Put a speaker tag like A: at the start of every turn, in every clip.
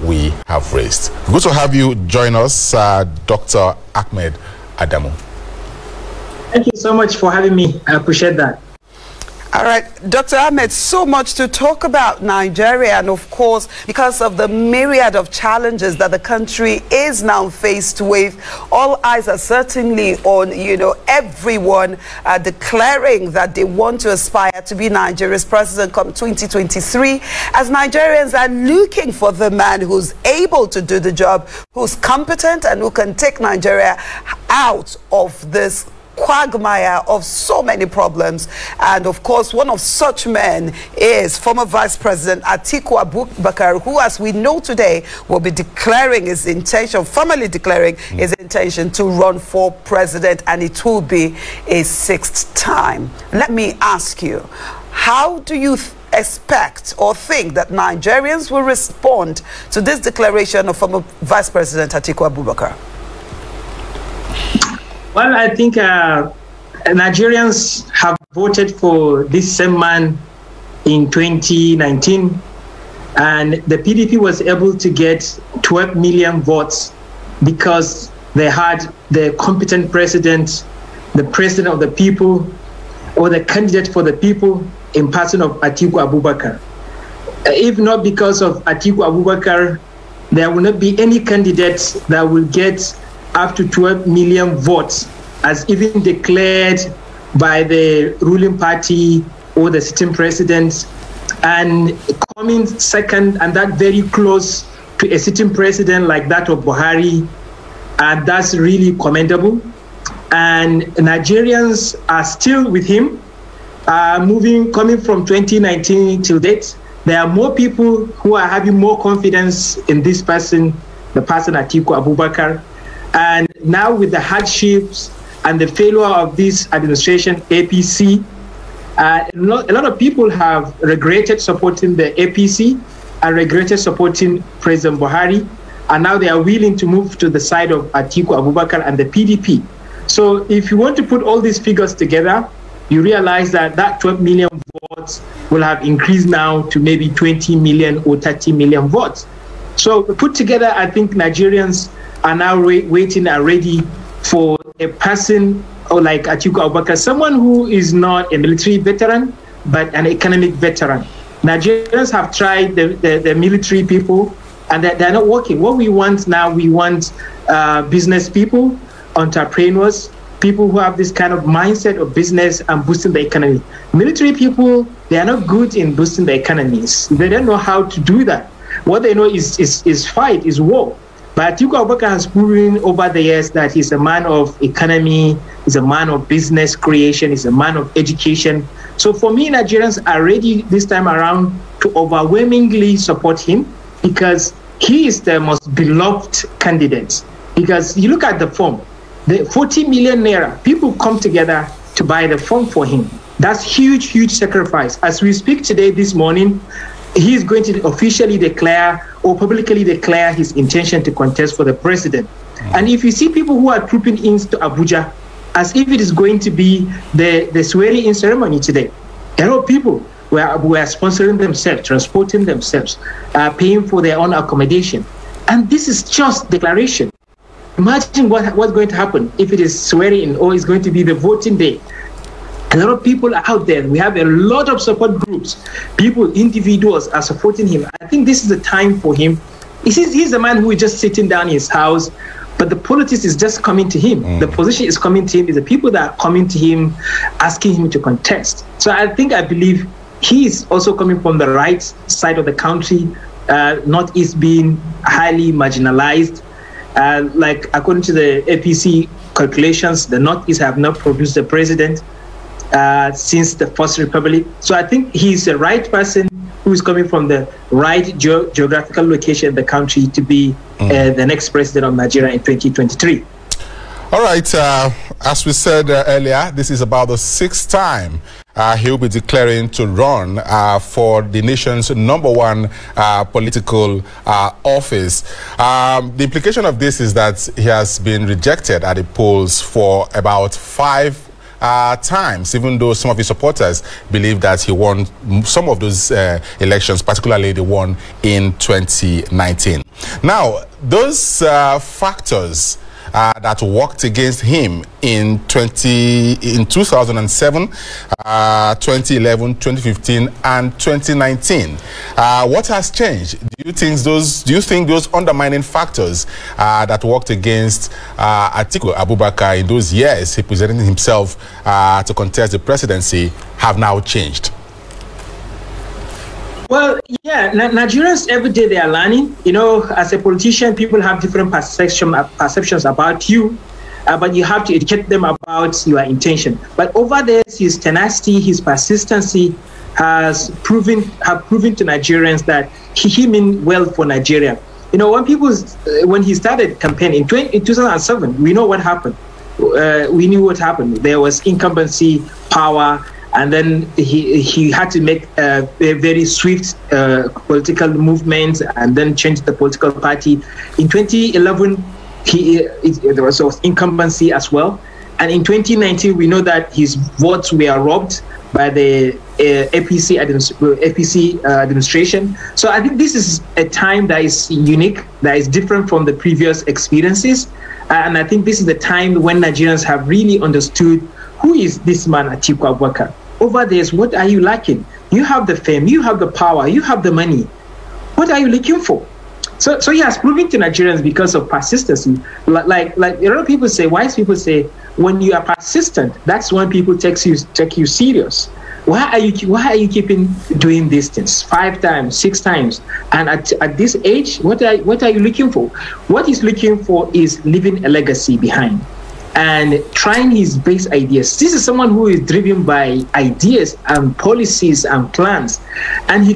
A: we have raised. Good to have you join us, Dr. Ahmed Adamu.
B: Thank you so much for having me. I appreciate that.
C: All right, Dr. Ahmed, so much to talk about Nigeria, and of course, because of the myriad of challenges that the country is now faced with, all eyes are certainly on, everyone declaring that they want to aspire to be Nigeria's president come 2023, as Nigerians are looking for the man who's able to do the job, who's competent, and who can take Nigeria out of this quagmire of so many problems. And of course, one of such men is former Vice President Atiku Abubakar, who, as we know today, will be declaring his intention, formally declaring his intention to run for president, and it will be a 6th time. Let me ask you, how do you expect or think that Nigerians will respond to this declaration of former Vice President Atiku Abubakar?
B: Well, I think Nigerians have voted for this same man in 2019, and the PDP was able to get 12 million votes because they had the competent president, the president of the people, or the candidate for the people in person of Atiku Abubakar. If not because of Atiku Abubakar, there will not be any candidate that will get up to 12 million votes, as even declared by the ruling party or the sitting president, and coming second, and that very close to a sitting president like that of Buhari, and that's really commendable. And Nigerians are still with him, coming from 2019 till date. There are more people who are having more confidence in this person, the person Atiku Abubakar. And now with the hardships and the failure of this administration, APC, a lot of people have regretted supporting the APC and regretted supporting President Buhari. And now they are willing to move to the side of Atiku Abubakar and the PDP. So if you want to put all these figures together, you realize that 12 million votes will have increased now to maybe 20 million or 30 million votes. So put together, I think Nigerians are now waiting and ready for a person like Atiku Abubakar, someone who is not a military veteran, but an economic veteran. Nigerians have tried the military people, and they're not working. What we want now, we want business people, entrepreneurs, people who have this kind of mindset of business and boosting the economy. Military people, they are not good in boosting the economies. They don't know how to do that. What they know is fight, is war. But Atiku Abubakar has proven over the years that he's a man of economy, he's a man of business creation, he's a man of education. So for me, Nigerians are ready this time around to overwhelmingly support him, because he is the most beloved candidate. Because you look at the form, the 40 million naira, people come together to buy the form for him. That's huge, huge sacrifice. As we speak today, this morning, he is going to officially declare or publicly declare his intention to contest for the president. And if you see people who are trooping into Abuja, as if it is going to be the swearing-in ceremony today, a lot of people were sponsoring themselves, transporting themselves, paying for their own accommodation. And this is just declaration. Imagine what's going to happen if it is swearing-in or it's going to be the voting day. A lot of people are out there. We have a lot of support groups. People, individuals are supporting him. I think this is the time for him. He's a man who is just sitting down in his house, but the politics is just coming to him. The position is coming to him. It's the people that are coming to him, asking him to contest. So I believe he is also coming from the right side of the country, Northeast being highly marginalized. Like according to the APC calculations, the Northeast have not produced a president since the First Republic. So I think he's the right person who is coming from the right geographical location in the country to be the next president of Nigeria in 2023.
A: All right. As we said earlier, this is about the 6th time he'll be declaring to run for the nation's #1 political office. The implication of this is that he has been rejected at the polls for about 5 times, even though some of his supporters believe that he won some of those elections, particularly the one in 2019. Now, those factors that worked against him in 2007, 2011, 2015, and 2019. What has changed? Do you think those undermining factors that worked against Atiku Abubakar in those years he presented himself to contest the presidency have now changed?
B: Well, yeah, Nigerians every day they are learning. You know, as a politician, people have different perceptions about you, but you have to educate them about your intention. But over there, his tenacity, his persistency has proven to Nigerians that he meant well for Nigeria. You know, when he started campaigning in 2007, we know what happened. We knew what happened. There was incumbency power. And then he had to make a very swift political movement and then change the political party. In 2011, there was incumbency as well. And in 2019, we know that his votes were robbed by the APC administration. So I think this is a time that is unique, that is different from the previous experiences. And I think this is the time when Nigerians have really understood who is this man, Atiku Abubakar. Over there, what are you lacking? You have the fame, you have the power, you have the money. What are you looking for? So he has proven to Nigerians because of persistency. Like a lot of people say, wise people say, when you are persistent, that's when people take you serious. Why are you keeping doing these things 5 times, 6 times? And at this age, what are you looking for? What he's looking for is leaving a legacy behind and trying his best ideas. This is someone who is driven by ideas and policies and plans, and he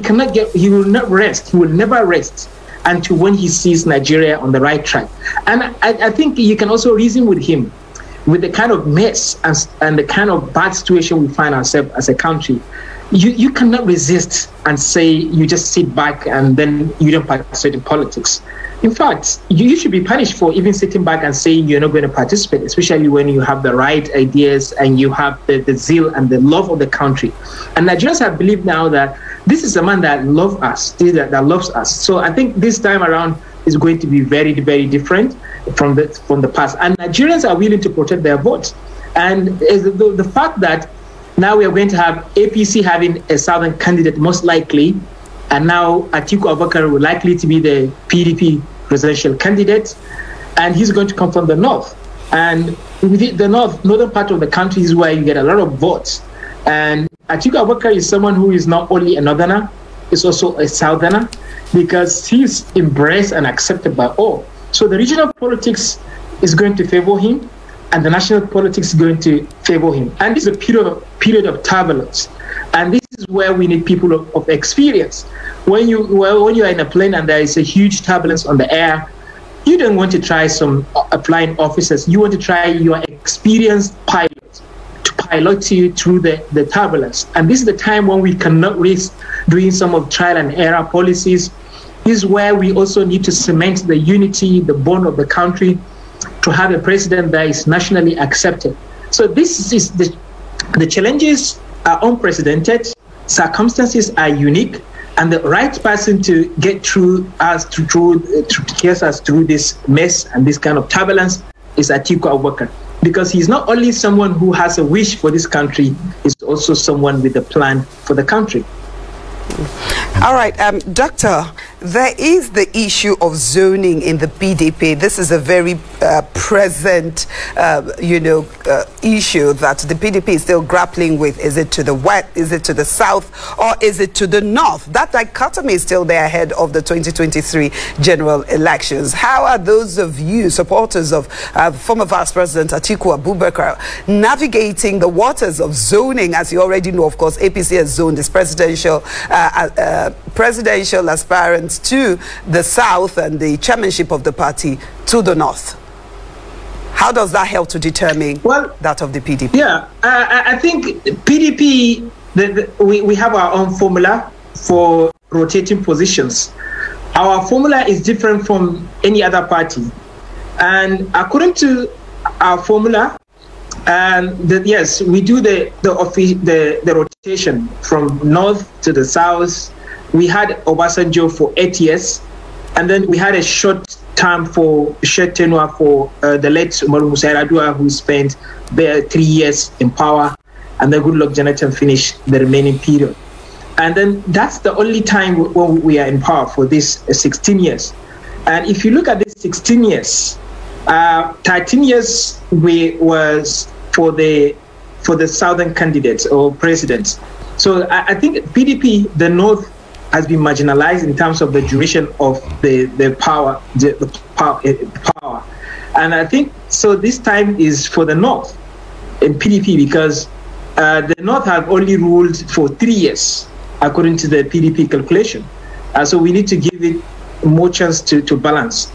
B: will not rest. He will never rest until when he sees Nigeria on the right track. And I think you can also reason with him, with the kind of mess and the kind of bad situation we find ourselves as a country. You cannot resist and say you just sit back and then you don't participate in politics. In fact, you should be punished for even sitting back and saying you're not going to participate, especially when you have the right ideas and you have the zeal and the love of the country. And Nigerians have believed now that this is a man that loves us, that loves us. So I think this time around is going to be very, very different from the past. And Nigerians are willing to protect their votes. And the fact that now we are going to have APC having a southern candidate most likely, and now Atiku Abubakar will likely to be the PDP presidential candidate, and he's going to come from the north. And the northern part of the country is where you get a lot of votes. And Atiku Abubakar is someone who is not only a northerner, he's also a southerner, because he's embraced and accepted by all. So the regional politics is going to favor him, and the national politics is going to favor him. And this is a period of turbulence. And this is where we need people of experience. When you are in a plane and there is a huge turbulence on the air, you don't want to try some flying officers. You want to try your experienced pilot to pilot you through the turbulence. And this is the time when we cannot risk doing some of trial and error policies. This is where we also need to cement the unity, the bond of the country, to have a president that is nationally accepted. So this is the challenges are unprecedented, circumstances are unique, and the right person to get through us to get us through this mess and this kind of turbulence is Atiku Abubakar, because he's not only someone who has a wish for this country, he's also someone with a plan for the country.
C: All right, Doctor, there is the issue of zoning in the PDP. This is a very present, issue that the PDP is still grappling with. Is it to the west, is it to the south, or is it to the north? That dichotomy is still there ahead of the 2023 general elections. How are those of you, supporters of former Vice President Atiku Abubakar, navigating the waters of zoning? As you already know, of course, APC has zoned its presidential aspirants to the south and the chairmanship of the party to the north. How does that help to determine that of the PDP?
B: Yeah, I think PDP, we have our own formula for rotating positions. Our formula is different from any other party. And according to our formula, And yes, we do the rotation from north to the south. We had Obasanjo for 8 years, and then we had a short tenure for the late Umaru Musa Yar'Adua, who spent there 3 years in power, and then Goodluck Jonathan finished the remaining period. And then that's the only time when we are in power for this 16 years. And if you look at this 16 years, 13 years was for the southern candidates or presidents. So I think PDP, the North, has been marginalized in terms of the duration of the power. And I think so this time is for the North in PDP, because the North have only ruled for 3 years, according to the PDP calculation. So we need to give it more chance to balance.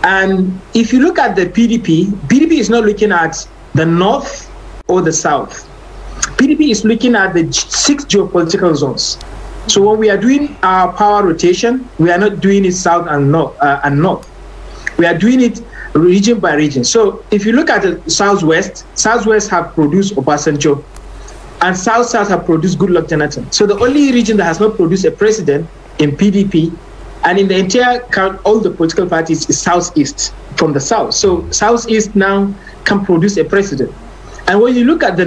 B: And if you look at the PDP is not looking at the North or the South. PDP is looking at the 6 geopolitical zones. So when we are doing our power rotation, we are not doing it South and North. We are doing it region by region. So if you look at the Southwest have produced Obasanjo, and South have produced Goodluck Jonathan. So the only region that has not produced a president in PDP, and in the entire count, all the political parties, is Southeast from the South. So Southeast now can produce a president. And when you look at the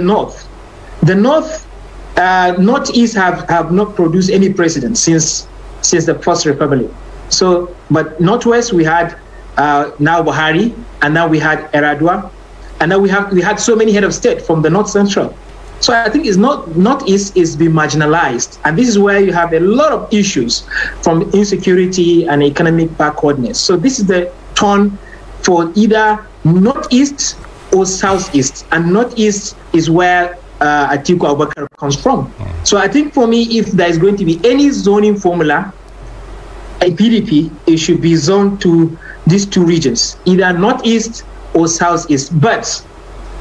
B: Northeast have not produced any president since the First Republic. So, but Northwest we had now Buhari, and now we had Yar'Adua, and now we had so many head of state from the North Central. So I think Northeast is being marginalized, and this is where you have a lot of issues from insecurity and economic backwardness. So this is the turn for either Northeast or Southeast, and Northeast is where Atiku Abubakar comes from. So I think for me, if there is going to be any zoning formula in PDP, it should be zoned to these 2 regions, either Northeast or Southeast. But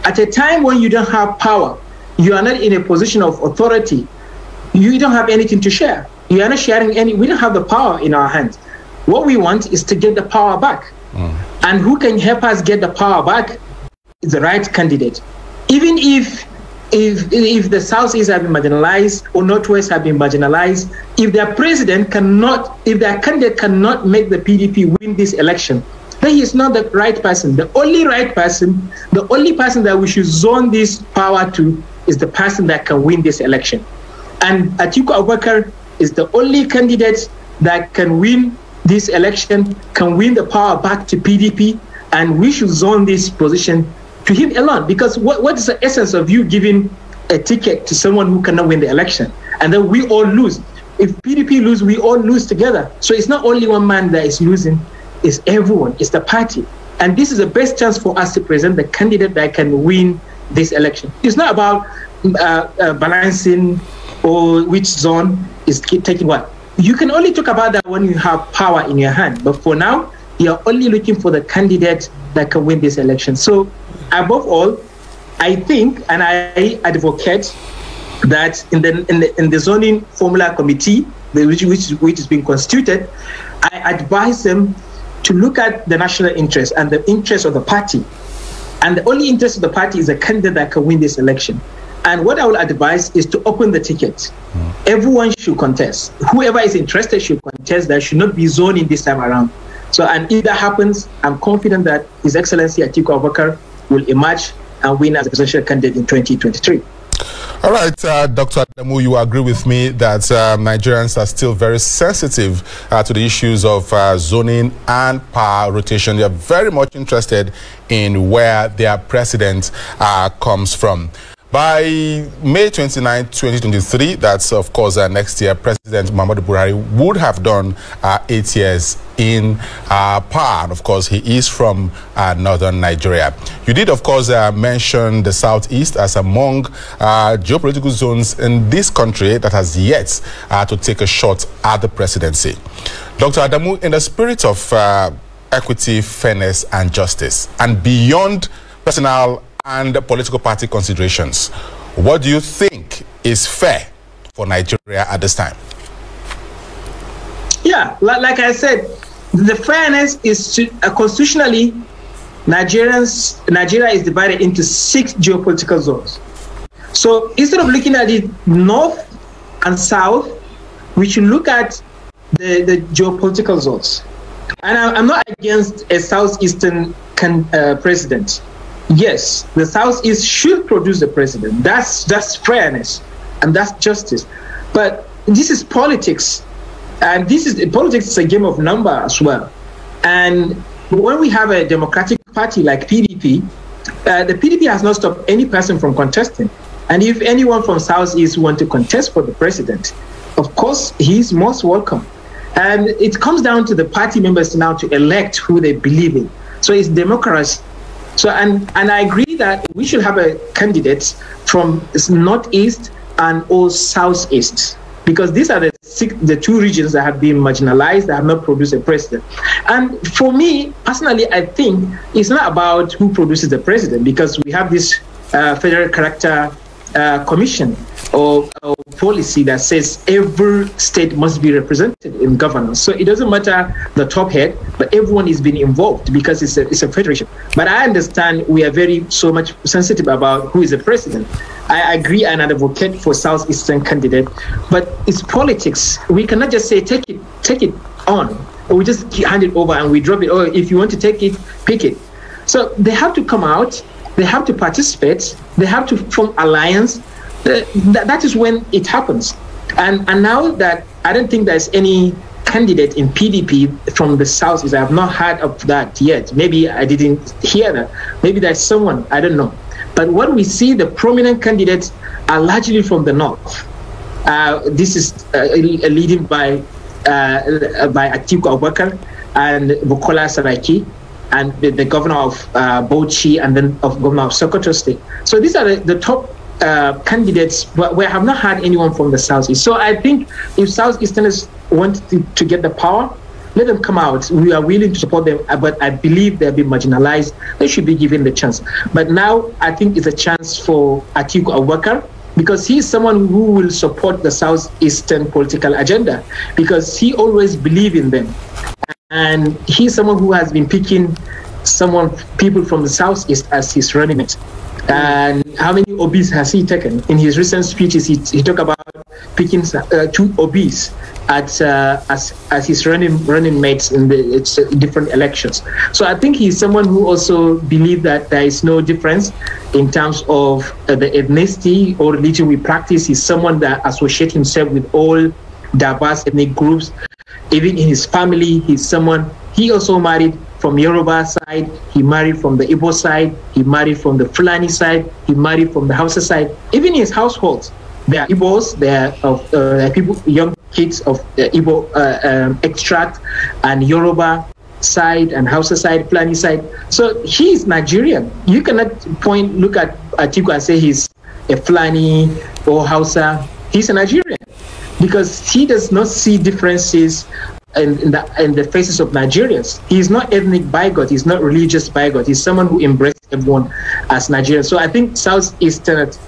B: at a time when you don't have power, you are not in a position of authority, you don't have anything to share. You are not sharing we don't have the power in our hands. What we want is to get the power back. And who can help us get the power back is the right candidate. Even if the Southeast have been marginalized or Northwest have been marginalized, if their candidate cannot make the PDP win this election, then he is not the right person. The only person that we should zone this power to is the person that can win this election. And Atiku Abubakar is the only candidate that can win this election, can win the power back to PDP, and we should zone this position to him alone. Because what is the essence of you giving a ticket to someone who cannot win the election? And then we all lose. If PDP lose, we all lose together. So it's not only one man that is losing, it's everyone, it's the party. And this is the best chance for us to present the candidate that can win this election. It's not about balancing or which zone is taking what. You can only talk about that when you have power in your hand. But for now, you're only looking for the candidate that can win this election. So above all, I think and I advocate that in the zoning formula committee, which is being constituted, I advise them to look at the national interest and the interest of the party. And the only interest of the party is a candidate that can win this election. And what I will advise is to open the ticket. Everyone should contest. Whoever is interested should contest. There should not be zoning this time around. So, and if that happens, I'm confident that His Excellency Atiku Abubakar will emerge and win as a presidential candidate in 2023.
A: All right, Dr. Adamu, you agree with me that Nigerians are still very sensitive to the issues of zoning and power rotation. They are very much interested in where their president comes from. By May 29, 2023, that's of course next year, President Muhammadu Buhari would have done 8 years in power. And of course, he is from northern Nigeria. You did, of course, mention the Southeast as among geopolitical zones in this country that has yet to take a shot at the presidency. Dr. Adamu, in the spirit of equity, fairness, and justice, and beyond personal and political party considerations, what do you think is fair for Nigeria at this time?
B: Yeah, like I said, the fairness is to, constitutionally, Nigeria is divided into 6 geopolitical zones. So instead of looking at it north and south, we should look at the geopolitical zones. And I'm not against a southeastern president. Yes, the southeast should produce the president. That's fairness and that's justice. But this is politics, and politics is a game of number as well. And when we have a democratic party like PDP, the PDP has not stopped any person from contesting. And if anyone from Southeast want to contest for the president, of course, he's most welcome. And it comes down to the party members now to elect who they believe in. So it's democracy. So, and I agree that we should have a candidate from Northeast and or Southeast, because these are the 2 regions that have been marginalized, that have not produced a president. And for me, personally, I think it's not about who produces the president, because we have this Federal Character Commission or policy that says every state must be represented in governance. So it doesn't matter the top head, but everyone is being involved because it's a federation. But I understand we are so much sensitive about who is the president. I agree and advocate for Southeastern candidate, but it's politics. We cannot just say take it on, or we just hand it over and we drop it. Or if you want to take it, pick it. So they have to come out. They have to participate. They have to form alliance. That is when it happens. And now that I don't think there's any candidate in PDP from the South, I have not heard of that yet. Maybe I didn't hear that. Maybe there's someone, I don't know. But what we see, the prominent candidates are largely from the North. This is leading by Atiku Abubakar and Bukola Saraki, and the governor of Bauchi, and then of governor of Sokoto State. So these are the top candidates, but we have not had anyone from the Southeast. So I think if Southeasterners want to get the power, let them come out. We are willing to support them, but I believe they've been marginalized. They should be given the chance. But now I think it's a chance for Atiku Abubakar, because he's someone who will support the Southeastern political agenda, because he always believed in them. And he's someone who has been picking people from the Southeast as his running mate. And how many OBs has he taken? In his recent speeches, he talked about picking 2 OBs as his running mates in the different elections. So I think he's someone who also believes that there is no difference in terms of the ethnicity or religion we practice. He's someone that associates himself with all diverse ethnic groups. Even in his family, he also married from Yoruba side, he married from the Igbo side, he married from the Fulani side, he married from the Hausa side. Even in his households, there are Igbos, there are people, young kids of Igbo extract, and Yoruba side, and Hausa side, Fulani side. So he is Nigerian. You cannot look at Atiku and say he's a Fulani or Hausa. He's a Nigerian, because he does not see differences in the faces of Nigerians. He's not ethnic bigot, he's not religious bigot, he's someone who embraces everyone as Nigerian. So I think Southeasterners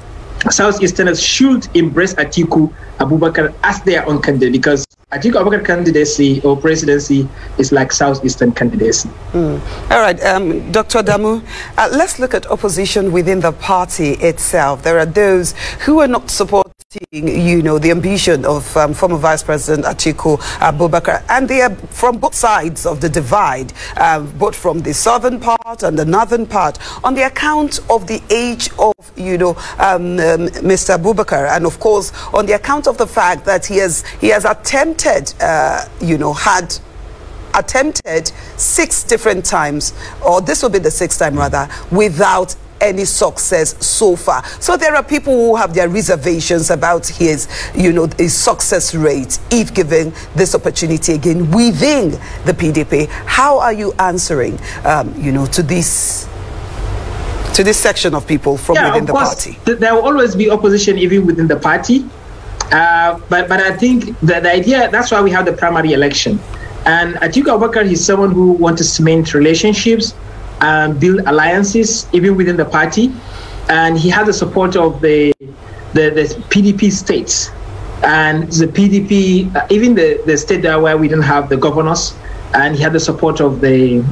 B: should embrace Atiku Abubakar as their own candidate, because Atiku Abubakar candidacy or presidency is like Southeastern candidacy.
C: All right, Dr. Damu, let's look at opposition within the party itself. There are those who are not supporting, the ambition of former Vice President Atiku Abubakar, and they are from both sides of the divide, both from the southern part and the northern part, on the account of the age of, Mr. Abubakar, and of course on the account of the fact that he has attempted, had attempted 6 different times, or this will be the 6th time rather, without any success so far. So there are people who have their reservations about his, his success rate if given this opportunity again within the PDP. How are you answering, to this section of people from within the party?
B: There will always be opposition even within the party. But I think that the idea, that's why we have the primary election. And Atiku Abubakar is someone who wants to cement relationships, build alliances even within the party, and he has the support of the PDP states, and the PDP, even the state there where we don't have the governors, and he had the support of the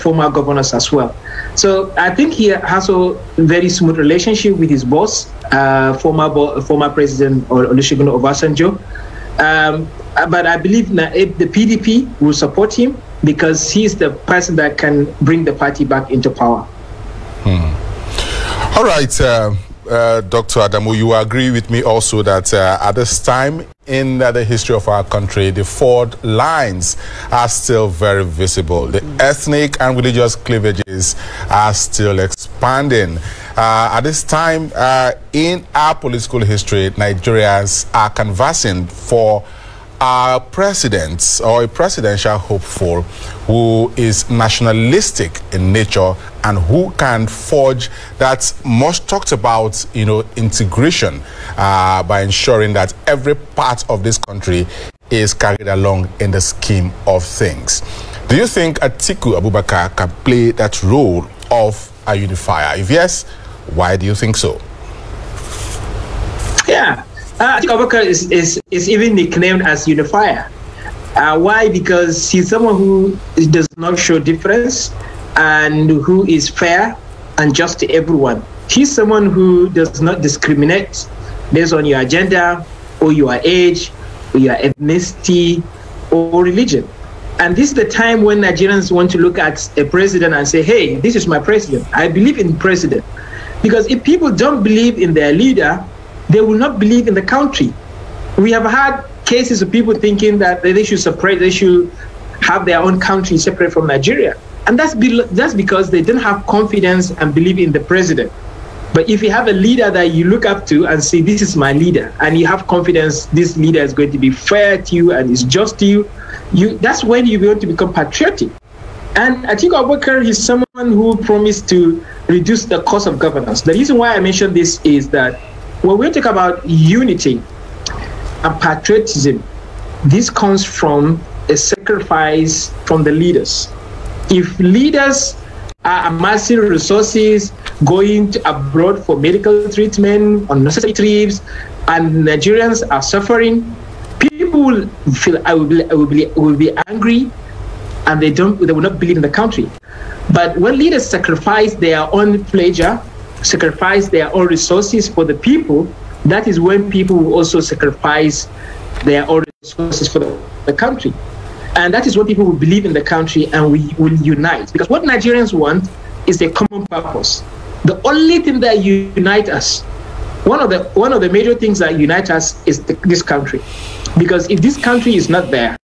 B: former governors as well. So I think he has a very smooth relationship with his boss, former President Olusegun Obasanjo. But I believe that if the PDP will support him because he's the person that can bring the party back into power.
A: All right, Dr. Adamu, you agree with me also that at this time in the history of our country, the fault lines are still very visible. The ethnic and religious cleavages are still expanding. At this time in our political history, Nigerians are canvassing for a president or a presidential hopeful who is nationalistic in nature and who can forge that much talked about, integration by ensuring that every part of this country is carried along in the scheme of things. Do you think Atiku Abubakar can play that role of a unifier? If yes, why do you think so?
B: Yeah. Atiku Abubakar is even nicknamed as unifier. Why? Because he's someone who does not show difference and who is fair and just to everyone. He's someone who does not discriminate based on your agenda or your age or your ethnicity or religion. And this is the time when Nigerians want to look at a president and say, hey, this is my president. I believe in president. Because if people don't believe in their leader, they will not believe in the country. We have had cases of people thinking that they should separate, they should have their own country separate from Nigeria. And that's because they don't have confidence and believe in the president. But if you have a leader that you look up to and say, this is my leader, and you have confidence this leader is going to be fair to you and is just to you, that's when you want to become patriotic. And Atiku Abubakar is someone who promised to reduce the cost of governance. The reason why I mention this is that when we talk about unity and patriotism, this comes from a sacrifice from the leaders. If leaders are amassing resources, going abroad for medical treatment, unnecessary trips, and Nigerians are suffering, people will feel will be angry, and they will not believe in the country. But when leaders sacrifice their own pleasure, sacrifice their own resources for the people, that is when people will also sacrifice their own resources for the country. And that is when people will believe in the country and we will unite. Because what Nigerians want is a common purpose. The only thing that unites us, one of the major things that unite us is this country. Because if this country is not there,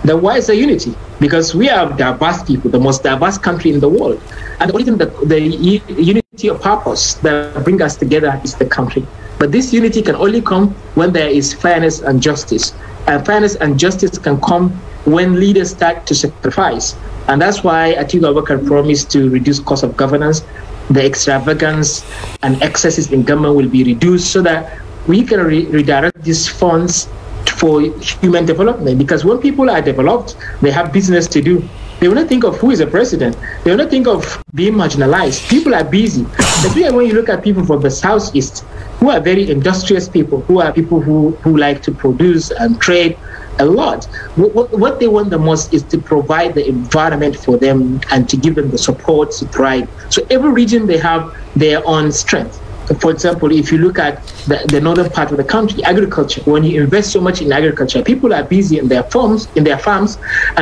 B: then why is there unity? Because we are diverse people, the most diverse country in the world. And the only thing that the unity of purpose that brings us together is the country. But this unity can only come when there is fairness and justice. And fairness and justice can come when leaders start to sacrifice. And that's why Atiku Abubakar promised to reduce cost of governance. The extravagance and excesses in government will be reduced so that we can redirect these funds for human development. Because when people are developed, they have business to do. They will not think of who is a president. They will not think of being marginalized. People are busy. Especially when you look at people from the Southeast, who are very industrious people, who are people who like to produce and trade a lot. What they want the most is to provide the environment for them and to give them the support to thrive. So every region, they have their own strength. For example, if you look at the northern part of the country, agriculture, when you invest so much in agriculture, people are busy in their farms, and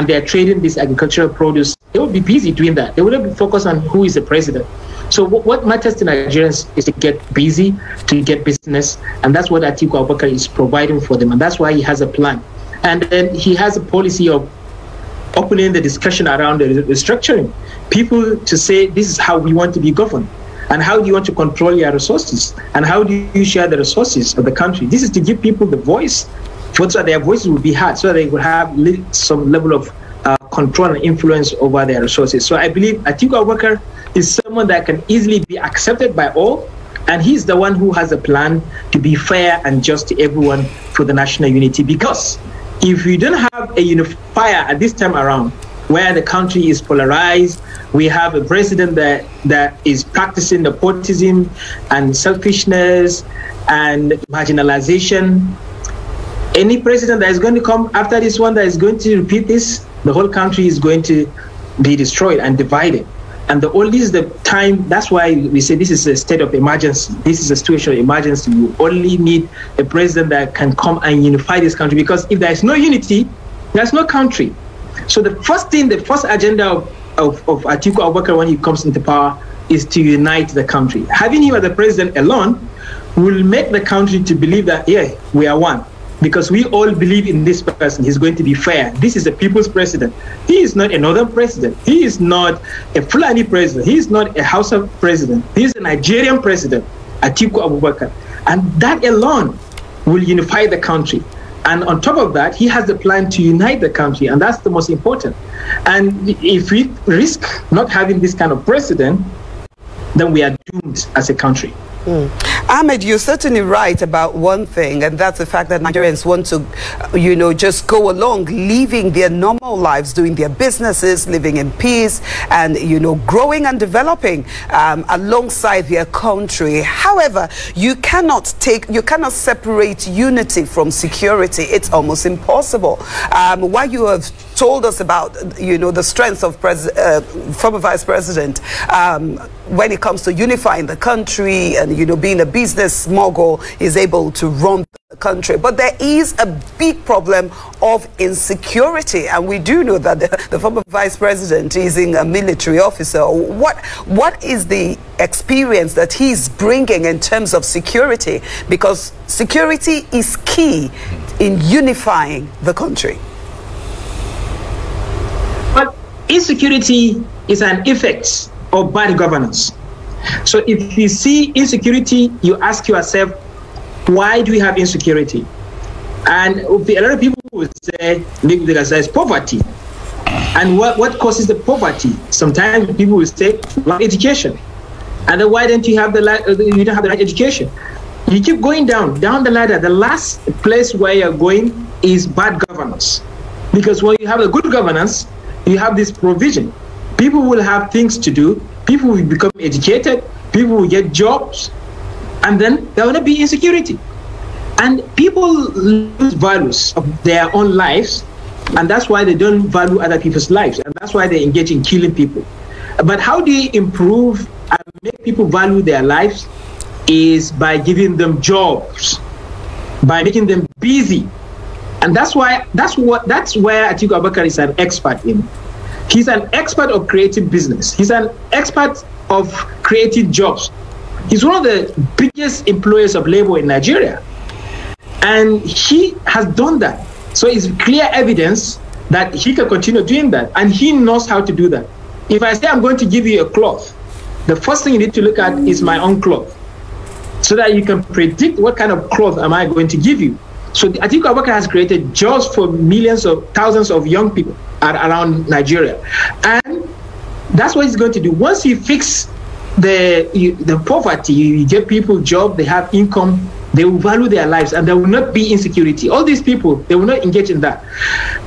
B: they are trading this agricultural produce. They will be busy doing that. They will not be focused on who is the president. So what matters to Nigerians is to get busy, to get business, and that's what Atiku Abubakar is providing for them, and that's why he has a plan. And then he has a policy of opening the discussion around the restructuring. People to say, this is how we want to be governed. And how do you want to control your resources? And how do you share the resources of the country? This is to give people the voice, so that their voices will be heard, so they will have some level of control and influence over their resources. So I believe Atiku Abubakar is someone that can easily be accepted by all, and he's the one who has a plan to be fair and just to everyone for the national unity. Because if you don't have a unifier at this time around, where the country is polarized, we have a president that is practicing nepotism and selfishness and marginalization. Any president that is going to come after this one that is going to repeat this the whole country is going to be destroyed and divided. And this is the time, that's why we say this is a state of emergency. This is a situation of emergency. You only need a president that can come and unify this country, because if there is no unity, there's no country. So the first agenda of Atiku Abubakar when he comes into power is to unite the country. Having him as the president alone will make the country to believe that, yeah, we are one. Because we all believe in this person. He's going to be fair. This is a people's president. He is not a northern president. He is not a Fulani president. He is not a Hausa president. He is a Nigerian president, Atiku Abubakar. And that alone will unify the country. And on top of that, he has the plan to unite the country. And that's the most important. And if we risk not having this kind of president, then we are doomed as a country.
C: Ahmed, you're certainly right about one thing, and that's the fact that Nigerians want to, just go along, living their normal lives, doing their businesses, living in peace, and, growing and developing alongside their country. However, you cannot separate unity from security. It's almost impossible. While you have told us about, the strength of former Vice President when it comes to unifying the country and, being a business mogul, is able to run the country. But there is a big problem of insecurity. And we do know that the former Vice President is a military officer. What is the experience that he's bringing in terms of security? Because security is key in unifying the country.
B: But insecurity is an effect of bad governance. So if you see insecurity, you ask yourself, why do we have insecurity? And a lot of people will say, because there's poverty. And what causes the poverty? Sometimes people will say, lack education. And then why don't you have you don't have the right education? You keep going down the ladder. The last place where you're going is bad governance. Because when you have a good governance, you have this provision. People will have things to do. People will become educated. People will get jobs. And then there will not be insecurity. And people lose values of their own lives. And that's why they don't value other people's lives. And that's why they engage in killing people. But how do you improve and make people value their lives? Is by giving them jobs, by making them busy. And that's where Atiku Abubakar is an expert in. He's an expert of creating business. He's an expert of creating jobs. He's one of the biggest employers of labor in Nigeria. And he has done that. So it's clear evidence that he can continue doing that. And he knows how to do that. If I say I'm going to give you a cloth, the first thing you need to look at is my own cloth, so that you can predict what kind of cloth am I going to give you. So Atiku Abubakar has created jobs for millions of thousands of young people around Nigeria. And that's what he's going to do. Once you fix the poverty, you get people jobs, they have income, they will value their lives, and there will not be insecurity. All these people, they will not engage in that.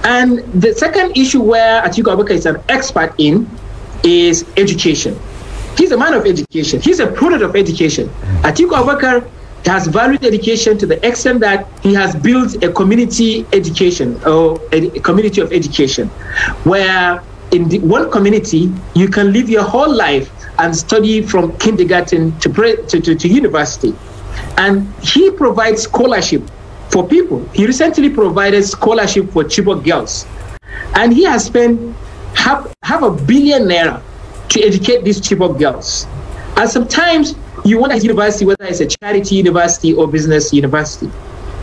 B: And the second issue where Atiku Abubakar is an expert in is education. He's a man of education. He's a product of education. Atiku Abubakar has valued education to the extent that he has built a community education, or a community of education, where in one community you can live your whole life and study from kindergarten to university. And he provides scholarship for people. He recently provided scholarship for Chibok girls. And he has spent half $1 billion naira to educate these Chibok girls. And sometimes you want a university, whether it's a charity university or business university,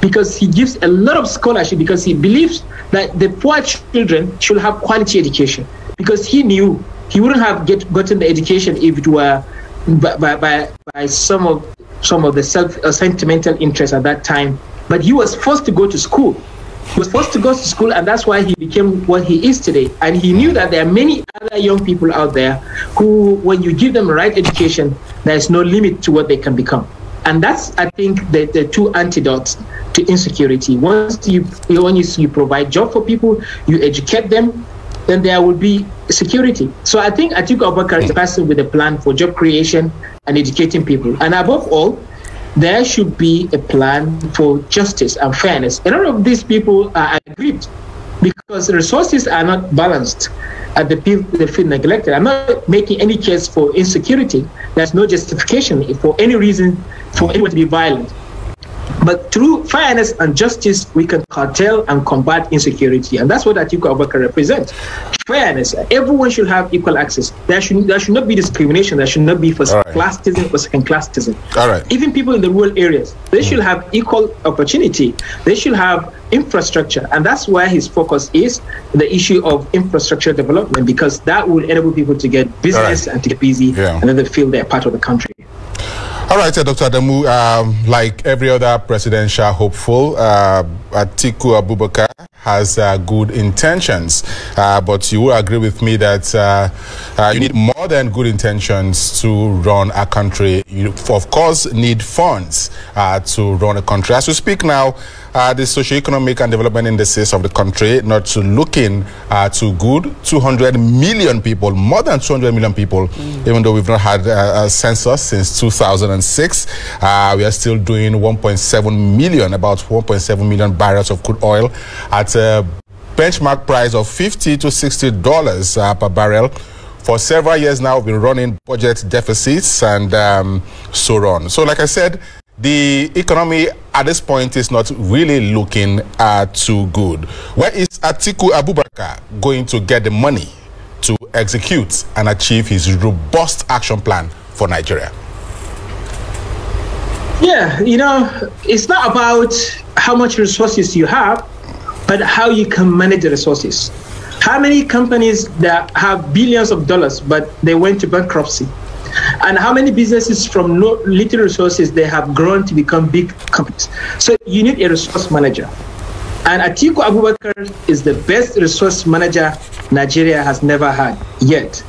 B: because he gives a lot of scholarship, because he believes that the poor children should have quality education. Because he knew he wouldn't have gotten the education if it were by some of the sentimental interests at that time. But he was forced to go to school. He was forced to go to school, and that's why he became what he is today. And he knew that there are many other young people out there who, when you give them the right education, there is no limit to what they can become. And that's, I think, the two antidotes to insecurity. Once you provide job for people, you educate them, then there will be security. So I think Atiku Abubakar is a person with a plan for job creation and educating people. And above all, there should be a plan for justice and fairness. A lot of these people are aggrieved. because the resources are not balanced and the people they feel neglected. I'm not making any case for insecurity. There's no justification for any reason for anyone to be violent. But through fairness and justice, we can curtail and combat insecurity. And that's what Atiku Abubakar represents. Fairness. Everyone should have equal access. There should not be discrimination. There should not be first-class citizen or second-class citizen. Even people in the rural areas, they should have equal opportunity. They should have infrastructure. And that's where his focus is, the issue of infrastructure development, because that will enable people to get business and to get busy, and then they feel they're part of the country.
A: All right, Dr. Adamu, like every other presidential hopeful, Atiku Abubakar has good intentions, but you will agree with me that you need more than good intentions to run a country. You, of course, need funds to run a country. As we speak now, the socio-economic and development indices of the country not looking too good. 200 million people, more than 200 million people, even though we've not had a census since 2006. We are still doing 1.7 million, about 1.7 million barrels of crude oil at a benchmark price of $50 to $60 per barrel. For several years now, we've been running budget deficits and so on. So like I said, the economy at this point is not really looking too good. Where is Atiku Abubakar going to get the money to execute and achieve his robust action plan for Nigeria?
B: Yeah, you know, it's not about how much resources you have, but how you can manage the resources. How many companies that have billions of dollars, but they went to bankruptcy? And how many businesses from little resources they have grown to become big companies? So you need a resource manager. And Atiku Abubakar is the best resource manager Nigeria has never had yet.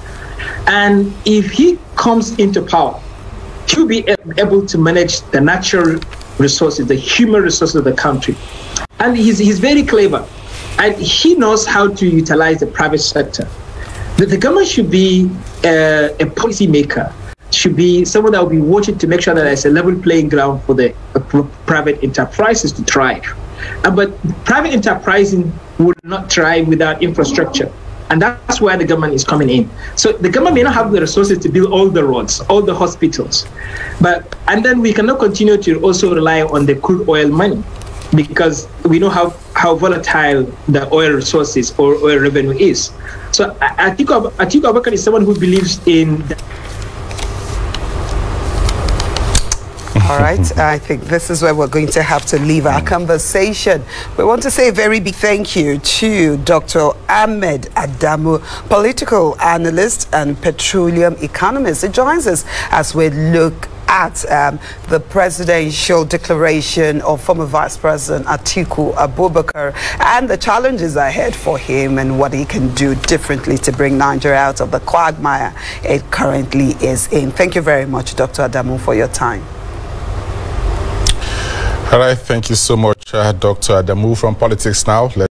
B: And if he comes into power, he'll be able to manage the natural resources, the human resources of the country. And he's very clever. And he knows how to utilize the private sector. The government should be a policy maker, should be someone that will be watching to make sure that there's a level playing ground for the private enterprises to thrive. But private enterprising would not thrive without infrastructure. And that's where the government is coming in. So the government may not have the resources to build all the roads, all the hospitals. And then we cannot continue to also rely on the crude oil money, because we know how volatile the oil resources or oil revenue is. So Atiku Abubakar is someone who believes in...
C: All right, I think this is where we're going to have to leave our conversation. We want to say a very big thank you to Dr. Ahmed Adamu, political analyst and petroleum economist. He joins us as we look at the presidential declaration of former Vice President Atiku Abubakar and the challenges ahead for him and what he can do differently to bring Nigeria out of the quagmire it currently is in. Thank you very much, Dr. Adamu, for your time.
A: All right, thank you so much, Dr. Adamu. From Politics Now.